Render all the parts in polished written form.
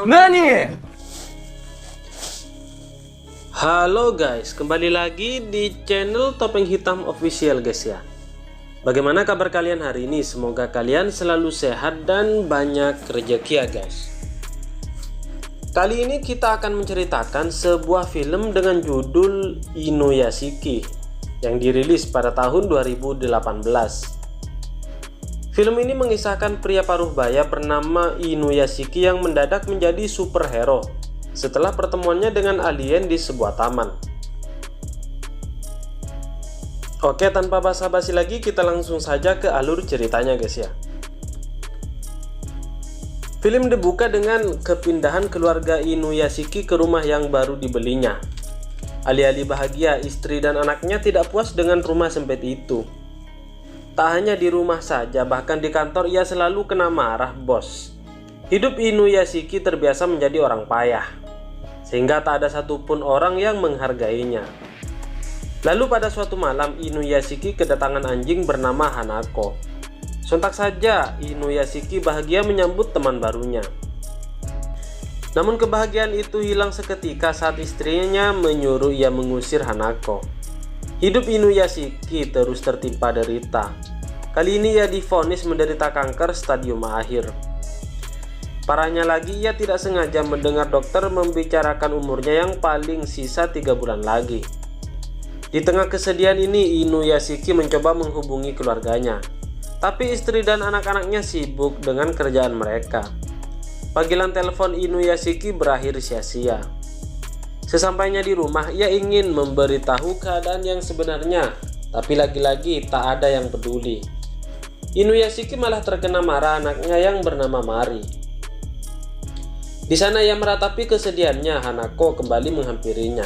Nani? Halo guys, kembali lagi di channel Topeng Hitam Official guys ya. Bagaimana kabar kalian hari ini? Semoga kalian selalu sehat dan banyak rezeki ya guys. Kali ini kita akan menceritakan sebuah film dengan judul Inuyashiki yang dirilis pada tahun 2018. Film ini mengisahkan pria paruh baya bernama Inuyashiki yang mendadak menjadi superhero setelah pertemuannya dengan alien di sebuah taman. Oke, tanpa basa-basi lagi kita langsung saja ke alur ceritanya guys ya. Film dibuka dengan kepindahan keluarga Inuyashiki ke rumah yang baru dibelinya. Alih-alih bahagia, istri dan anaknya tidak puas dengan rumah sempit itu. Tak hanya di rumah saja, bahkan di kantor ia selalu kena marah bos. Hidup Inuyashiki terbiasa menjadi orang payah, sehingga tak ada satupun orang yang menghargainya. Lalu pada suatu malam Inuyashiki kedatangan anjing bernama Hanako. Sontak saja Inuyashiki bahagia menyambut teman barunya. Namun kebahagiaan itu hilang seketika saat istrinya menyuruh ia mengusir Hanako. Hidup Inuyashiki terus tertimpa derita. Kali ini ia divonis menderita kanker stadium akhir. Parahnya lagi, ia tidak sengaja mendengar dokter membicarakan umurnya yang paling sisa 3 bulan lagi. Di tengah kesedihan ini, Inuyashiki mencoba menghubungi keluarganya. Tapi istri dan anak-anaknya sibuk dengan kerjaan mereka. Panggilan telepon Inuyashiki berakhir sia-sia. Sesampainya di rumah, ia ingin memberitahu keadaan yang sebenarnya, tapi lagi-lagi tak ada yang peduli. Inuyashiki malah terkena marah anaknya yang bernama Mari. Di sana ia meratapi kesedihannya, Hanako kembali menghampirinya.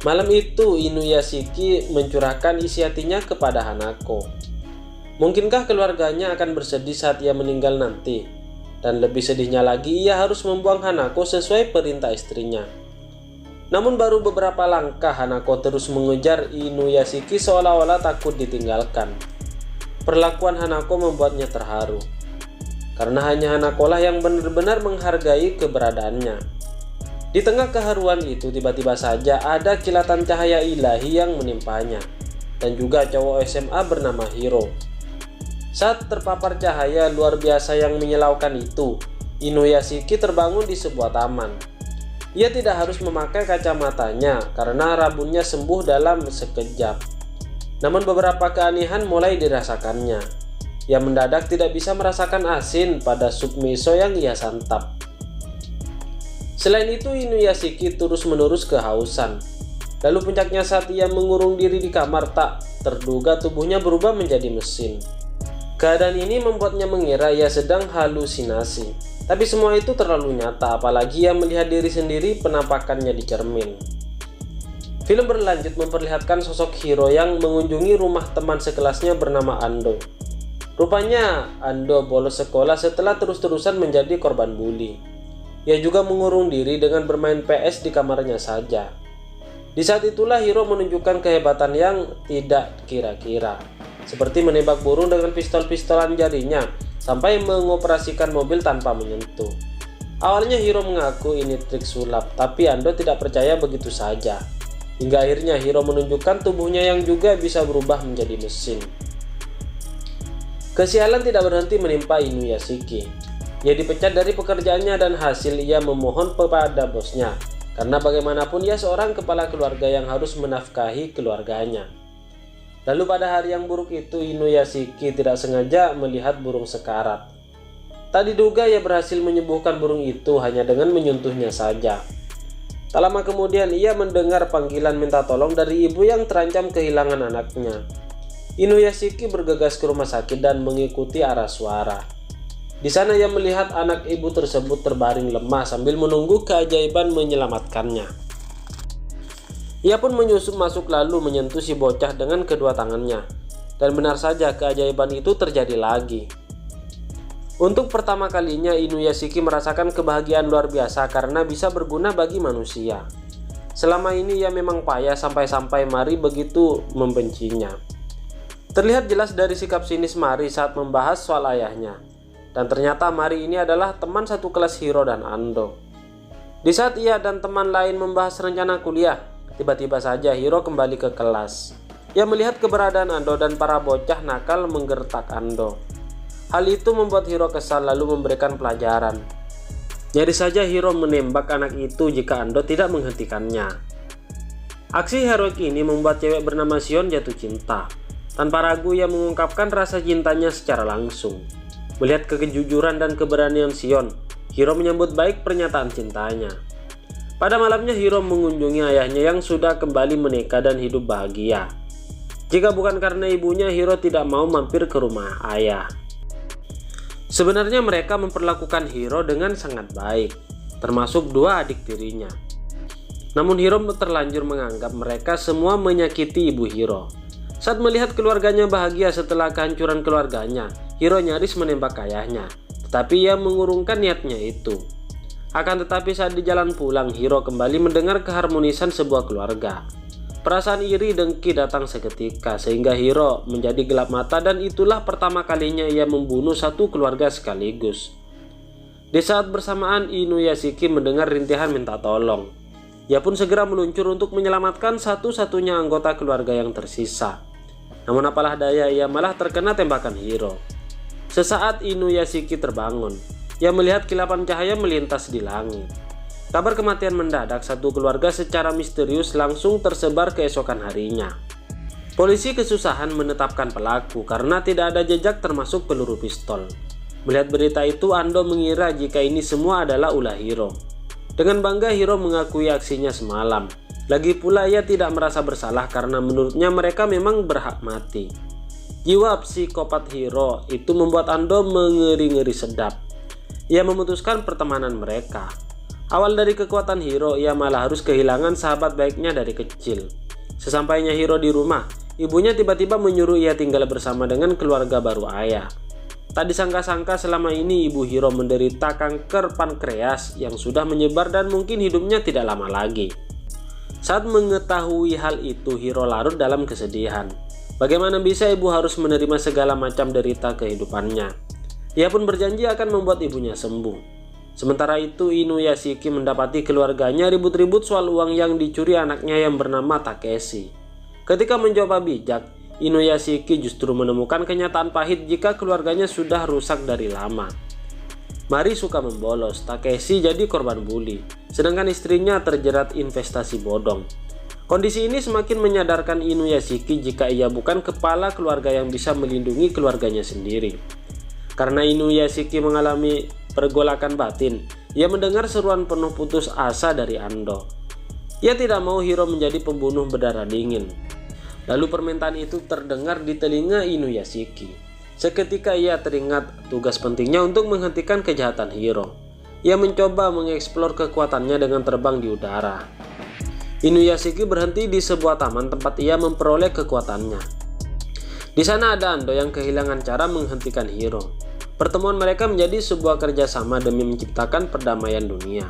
Malam itu Inuyashiki mencurahkan isi hatinya kepada Hanako. Mungkinkah keluarganya akan bersedih saat ia meninggal nanti? Dan lebih sedihnya lagi, ia harus membuang Hanako sesuai perintah istrinya. Namun baru beberapa langkah Hanako terus mengejar Inuyashiki seolah-olah takut ditinggalkan. Perlakuan Hanako membuatnya terharu, karena hanya Hanako lah yang benar-benar menghargai keberadaannya. Di tengah keharuan itu tiba-tiba saja ada kilatan cahaya ilahi yang menimpanya, dan juga cowok SMA bernama Hiro. Saat terpapar cahaya luar biasa yang menyilaukan itu, Inuyashiki terbangun di sebuah taman. Ia tidak harus memakai kacamatanya karena rabunnya sembuh dalam sekejap. Namun beberapa keanehan mulai dirasakannya. Ia mendadak tidak bisa merasakan asin pada sup miso yang ia santap. Selain itu Inuyashiki terus-menerus kehausan. Lalu puncaknya saat ia mengurung diri di kamar, tak terduga tubuhnya berubah menjadi mesin. Keadaan ini membuatnya mengira ia sedang halusinasi. Tapi semua itu terlalu nyata, apalagi ia melihat diri sendiri penampakannya di cermin. Film berlanjut memperlihatkan sosok Hiro yang mengunjungi rumah teman sekelasnya bernama Ando. Rupanya Ando bolos sekolah setelah terus-terusan menjadi korban bully. Ia juga mengurung diri dengan bermain PS di kamarnya saja. Di saat itulah Hiro menunjukkan kehebatan yang tidak kira-kira, seperti menembak burung dengan pistol-pistolan jarinya, sampai mengoperasikan mobil tanpa menyentuh. Awalnya Hiro mengaku ini trik sulap, tapi Ando tidak percaya begitu saja. Hingga akhirnya Hiro menunjukkan tubuhnya yang juga bisa berubah menjadi mesin. Kesialan tidak berhenti menimpa Inuyashiki. Ia dipecat dari pekerjaannya dan hasil ia memohon kepada bosnya, karena bagaimanapun ia seorang kepala keluarga yang harus menafkahi keluarganya. Lalu pada hari yang buruk itu Inuyashiki tidak sengaja melihat burung sekarat. Tak diduga ia berhasil menyembuhkan burung itu hanya dengan menyentuhnya saja. Tak lama kemudian ia mendengar panggilan minta tolong dari ibu yang terancam kehilangan anaknya. Inuyashiki bergegas ke rumah sakit dan mengikuti arah suara. Di sana ia melihat anak ibu tersebut terbaring lemah sambil menunggu keajaiban menyelamatkannya. Ia pun menyusup masuk lalu menyentuh si bocah dengan kedua tangannya. Dan benar saja keajaiban itu terjadi lagi. Untuk pertama kalinya Inuyashiki merasakan kebahagiaan luar biasa karena bisa berguna bagi manusia. Selama ini ia memang payah sampai-sampai Mari begitu membencinya. Terlihat jelas dari sikap sinis Mari saat membahas soal ayahnya. Dan ternyata Mari ini adalah teman satu kelas Hiro dan Ando. Di saat ia dan teman lain membahas rencana kuliah, tiba-tiba saja Hiro kembali ke kelas. Ia melihat keberadaan Ando dan para bocah nakal menggertak Ando. Hal itu membuat Hiro kesal lalu memberikan pelajaran. Nyaris saja Hiro menembak anak itu jika Ando tidak menghentikannya. Aksi heroik ini membuat cewek bernama Shion jatuh cinta. Tanpa ragu ia mengungkapkan rasa cintanya secara langsung. Melihat kejujuran dan keberanian Shion, Hiro menyambut baik pernyataan cintanya. Pada malamnya Hiro mengunjungi ayahnya yang sudah kembali menikah dan hidup bahagia. Jika bukan karena ibunya, Hiro tidak mau mampir ke rumah ayah. Sebenarnya mereka memperlakukan Hiro dengan sangat baik, termasuk dua adik tirinya. Namun Hiro terlanjur menganggap mereka semua menyakiti ibu Hiro. Saat melihat keluarganya bahagia setelah kehancuran keluarganya, Hiro nyaris menembak ayahnya, tetapi ia mengurungkan niatnya itu. Akan tetapi saat di jalan pulang, Hiro kembali mendengar keharmonisan sebuah keluarga. Perasaan iri dengki datang seketika sehingga Hiro menjadi gelap mata, dan itulah pertama kalinya ia membunuh satu keluarga sekaligus. Di saat bersamaan Inuyashiki mendengar rintihan minta tolong. Ia pun segera meluncur untuk menyelamatkan satu-satunya anggota keluarga yang tersisa. Namun apalah daya, ia malah terkena tembakan Hiro. Sesaat Inuyashiki terbangun. Ia melihat kilatan cahaya melintas di langit. Kabar kematian mendadak satu keluarga secara misterius langsung tersebar keesokan harinya. Polisi kesusahan menetapkan pelaku karena tidak ada jejak termasuk peluru pistol. Melihat berita itu, Ando mengira jika ini semua adalah ulah Hiro. Dengan bangga Hiro mengakui aksinya semalam. Lagi pula ia tidak merasa bersalah karena menurutnya mereka memang berhak mati. Jiwa psikopat Hiro itu membuat Ando mengeri-ngeri sedap. Ia memutuskan pertemanan mereka. Awal dari kekuatan Hiro, ia malah harus kehilangan sahabat baiknya dari kecil. Sesampainya Hiro di rumah, ibunya tiba-tiba menyuruh ia tinggal bersama dengan keluarga baru ayah. Tak disangka-sangka selama ini ibu Hiro menderita kanker pankreas yang sudah menyebar dan mungkin hidupnya tidak lama lagi. Saat mengetahui hal itu, Hiro larut dalam kesedihan. Bagaimana bisa ibu harus menerima segala macam derita kehidupannya? Ia pun berjanji akan membuat ibunya sembuh. Sementara itu Inuyashiki mendapati keluarganya ribut-ribut soal uang yang dicuri anaknya yang bernama Takeshi. Ketika mencoba bijak, Inuyashiki justru menemukan kenyataan pahit jika keluarganya sudah rusak dari lama. Mari suka membolos, Takeshi jadi korban bully, sedangkan istrinya terjerat investasi bodong. Kondisi ini semakin menyadarkan Inuyashiki jika ia bukan kepala keluarga yang bisa melindungi keluarganya sendiri. Karena Inuyashiki mengalami pergolakan batin, ia mendengar seruan penuh putus asa dari Ando. Ia tidak mau Hiro menjadi pembunuh berdarah dingin. Lalu permintaan itu terdengar di telinga Inuyashiki. Seketika ia teringat tugas pentingnya untuk menghentikan kejahatan Hiro. Ia mencoba mengeksplor kekuatannya dengan terbang di udara. Inuyashiki berhenti di sebuah taman tempat ia memperoleh kekuatannya. Di sana ada Ando yang kehilangan cara menghentikan Hiro. Pertemuan mereka menjadi sebuah kerjasama demi menciptakan perdamaian dunia.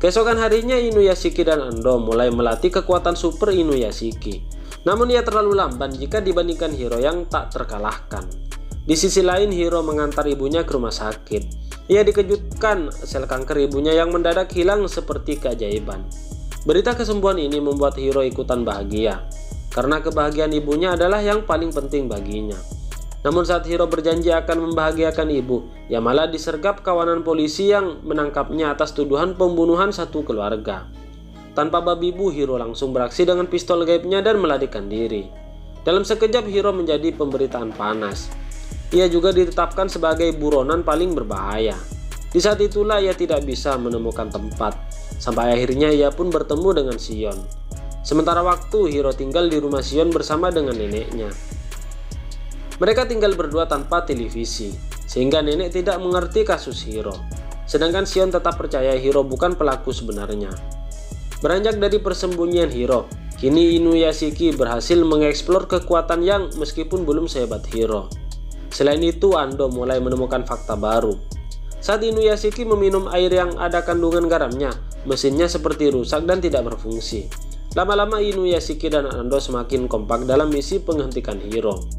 Keesokan harinya Inuyashiki dan Ando mulai melatih kekuatan super Inuyashiki. Namun ia terlalu lamban jika dibandingkan Hiro yang tak terkalahkan. Di sisi lain, Hiro mengantar ibunya ke rumah sakit. Ia dikejutkan sel kanker ibunya yang mendadak hilang seperti keajaiban. Berita kesembuhan ini membuat Hiro ikutan bahagia, karena kebahagiaan ibunya adalah yang paling penting baginya. Namun saat Hiro berjanji akan membahagiakan ibu, ia malah disergap kawanan polisi yang menangkapnya atas tuduhan pembunuhan satu keluarga. Tanpa babi bu, Hiro langsung beraksi dengan pistol gaibnya dan melarikan diri. Dalam sekejap Hiro menjadi pemberitaan panas. Ia juga ditetapkan sebagai buronan paling berbahaya. Di saat itulah ia tidak bisa menemukan tempat. Sampai akhirnya ia pun bertemu dengan Shion. Sementara waktu, Hiro tinggal di rumah Shion bersama dengan neneknya. Mereka tinggal berdua tanpa televisi, sehingga nenek tidak mengerti kasus Hiro. Sedangkan Shion tetap percaya Hiro bukan pelaku sebenarnya. Beranjak dari persembunyian Hiro, kini Inuyashiki berhasil mengeksplor kekuatan yang meskipun belum sehebat Hiro. Selain itu, Ando mulai menemukan fakta baru. Saat Inuyashiki meminum air yang ada kandungan garamnya, mesinnya seperti rusak dan tidak berfungsi. Lama-lama Inuyashiki dan Ando semakin kompak dalam misi penghentikan Hiro.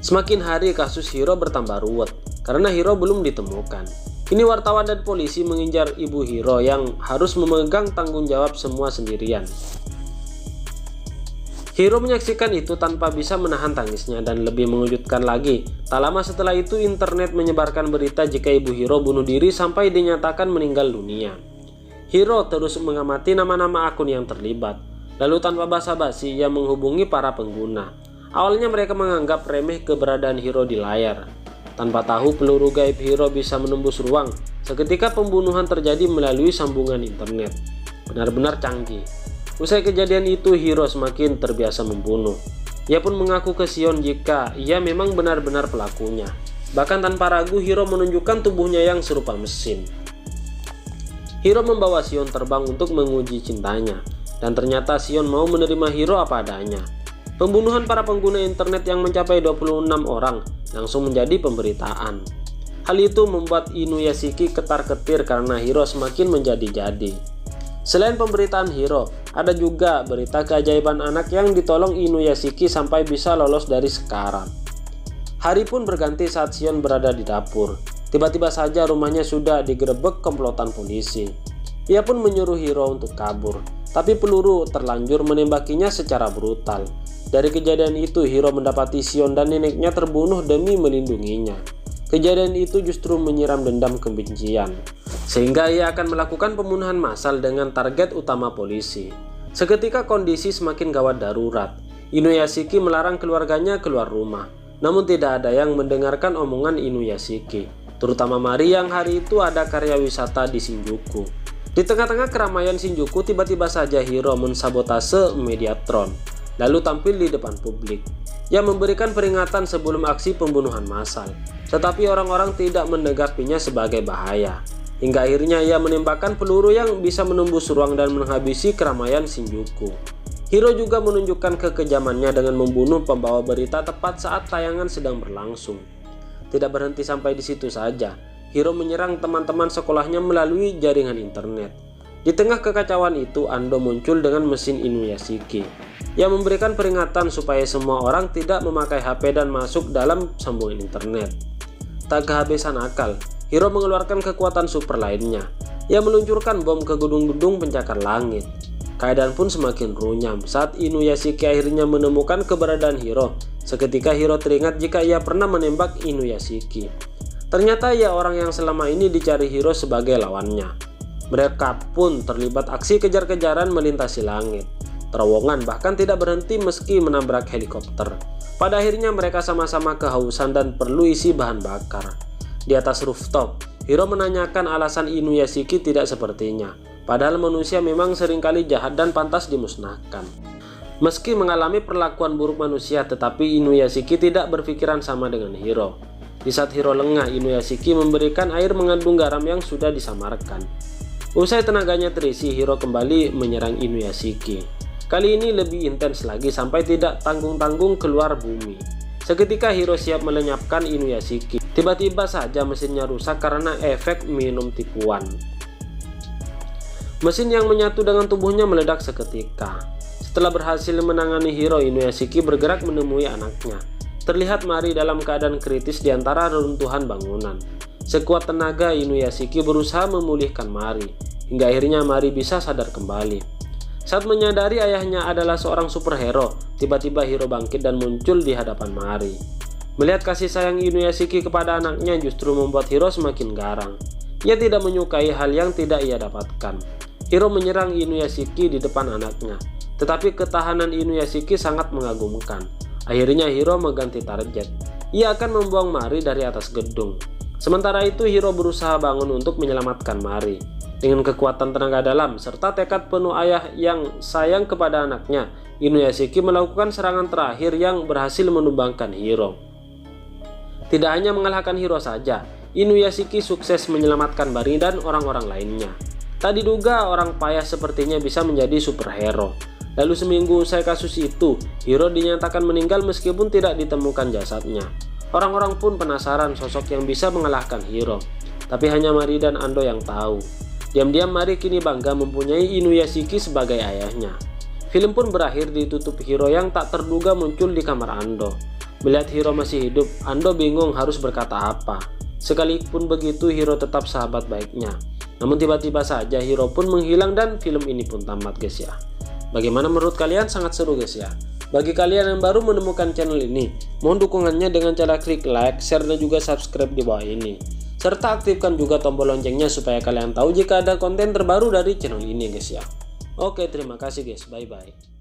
Semakin hari kasus Hiro bertambah ruwet, karena Hiro belum ditemukan. Kini wartawan dan polisi mengincar ibu Hiro yang harus memegang tanggung jawab semua sendirian. Hiro menyaksikan itu tanpa bisa menahan tangisnya, dan lebih mengejutkan lagi, tak lama setelah itu internet menyebarkan berita jika ibu Hiro bunuh diri sampai dinyatakan meninggal dunia. Hiro terus mengamati nama-nama akun yang terlibat, lalu tanpa basa-basi ia menghubungi para pengguna. Awalnya mereka menganggap remeh keberadaan Hiro di layar. Tanpa tahu peluru gaib Hiro bisa menembus ruang, seketika pembunuhan terjadi melalui sambungan internet. Benar-benar canggih. Usai kejadian itu, Hiro semakin terbiasa membunuh. Ia pun mengaku ke Shion jika ia memang benar-benar pelakunya. Bahkan tanpa ragu, Hiro menunjukkan tubuhnya yang serupa mesin. Hiro membawa Shion terbang untuk menguji cintanya, dan ternyata Shion mau menerima Hiro apa adanya. Pembunuhan para pengguna internet yang mencapai 26 orang langsung menjadi pemberitaan. Hal itu membuat Inuyashiki ketar-ketir karena Hiro semakin menjadi-jadi. Selain pemberitaan Hiro, ada juga berita keajaiban anak yang ditolong Inuyashiki sampai bisa lolos dari sekarat. Hari pun berganti saat Shion berada di dapur. Tiba-tiba saja rumahnya sudah digerebek komplotan polisi. Ia pun menyuruh Hiro untuk kabur, tapi peluru terlanjur menembakinya secara brutal. Dari kejadian itu, Hiro mendapati Shion dan neneknya terbunuh demi melindunginya. Kejadian itu justru menyiram dendam kebencian, sehingga ia akan melakukan pembunuhan massal dengan target utama polisi. Seketika kondisi semakin gawat darurat. Inuyashiki melarang keluarganya keluar rumah, namun tidak ada yang mendengarkan omongan Inuyashiki, terutama Mari yang hari itu ada karya wisata di Shinjuku. Di tengah-tengah keramaian Shinjuku, tiba-tiba saja Hiro mensabotase Mediatron, lalu tampil di depan publik. Ia memberikan peringatan sebelum aksi pembunuhan massal, tetapi orang-orang tidak menanggapinya sebagai bahaya. Hingga akhirnya ia menembakkan peluru yang bisa menembus ruang dan menghabisi keramaian Shinjuku. Hiro juga menunjukkan kekejamannya dengan membunuh pembawa berita tepat saat tayangan sedang berlangsung. Tidak berhenti sampai di situ saja, Hiro menyerang teman-teman sekolahnya melalui jaringan internet. Di tengah kekacauan itu, Ando muncul dengan mesin Inuyashiki. Ia memberikan peringatan supaya semua orang tidak memakai HP dan masuk dalam sambungan internet. Tak kehabisan akal, Hiro mengeluarkan kekuatan super lainnya. Ia meluncurkan bom ke gedung-gedung pencakar langit. Keadaan pun semakin runyam saat Inuyashiki akhirnya menemukan keberadaan Hiro. Seketika Hiro teringat jika ia pernah menembak Inuyashiki. Ternyata ia orang yang selama ini dicari Hiro sebagai lawannya. Mereka pun terlibat aksi kejar-kejaran melintasi langit. Terowongan bahkan tidak berhenti meski menabrak helikopter. Pada akhirnya mereka sama-sama kehausan dan perlu isi bahan bakar. Di atas rooftop, Hiro menanyakan alasan Inuyashiki tidak sepertinya. Padahal manusia memang seringkali jahat dan pantas dimusnahkan. Meski mengalami perlakuan buruk manusia, tetapi Inuyashiki tidak berpikiran sama dengan Hiro. Di saat Hiro lengah, Inuyashiki memberikan air mengandung garam yang sudah disamarkan. Usai tenaganya terisi, Hiro kembali menyerang Inuyashiki. Kali ini lebih intens lagi sampai tidak tanggung-tanggung keluar bumi. Seketika Hiro siap melenyapkan Inuyashiki. Tiba-tiba saja mesinnya rusak karena efek minum tipuan. Mesin yang menyatu dengan tubuhnya meledak seketika. Setelah berhasil menangani Hiro, Inuyashiki bergerak menemui anaknya. Terlihat Mari dalam keadaan kritis di antara reruntuhan bangunan. Sekuat tenaga, Inuyashiki berusaha memulihkan Mari, hingga akhirnya Mari bisa sadar kembali. Saat menyadari ayahnya adalah seorang superhero, tiba-tiba Hiro bangkit dan muncul di hadapan Mari. Melihat kasih sayang Inuyashiki kepada anaknya justru membuat Hiro semakin garang. Ia tidak menyukai hal yang tidak ia dapatkan. Hiro menyerang Inuyashiki di depan anaknya, tetapi ketahanan Inuyashiki sangat mengagumkan. Akhirnya Hiro mengganti target. Ia akan membuang Mari dari atas gedung. Sementara itu Hiro berusaha bangun untuk menyelamatkan Mari. Dengan kekuatan tenaga dalam serta tekad penuh ayah yang sayang kepada anaknya, Inuyashiki melakukan serangan terakhir yang berhasil menumbangkan Hiro. Tidak hanya mengalahkan Hiro saja, Inuyashiki sukses menyelamatkan Mari dan orang-orang lainnya. Tak diduga orang payah sepertinya bisa menjadi superhero. Lalu seminggu usai kasus itu, Hiro dinyatakan meninggal meskipun tidak ditemukan jasadnya. Orang-orang pun penasaran sosok yang bisa mengalahkan Hiro, tapi hanya Mari dan Ando yang tahu. Diam-diam Mari kini bangga mempunyai Inuyashiki sebagai ayahnya. Film pun berakhir ditutup Hiro yang tak terduga muncul di kamar Ando. Melihat Hiro masih hidup, Ando bingung harus berkata apa. Sekalipun begitu, Hiro tetap sahabat baiknya. Namun tiba-tiba saja Hiro pun menghilang dan film ini pun tamat guys ya. Bagaimana menurut kalian? Sangat seru guys ya. Bagi kalian yang baru menemukan channel ini, mohon dukungannya dengan cara klik like, share, dan juga subscribe di bawah ini. Serta aktifkan juga tombol loncengnya supaya kalian tahu jika ada konten terbaru dari channel ini guys ya. Oke, terima kasih guys, bye bye.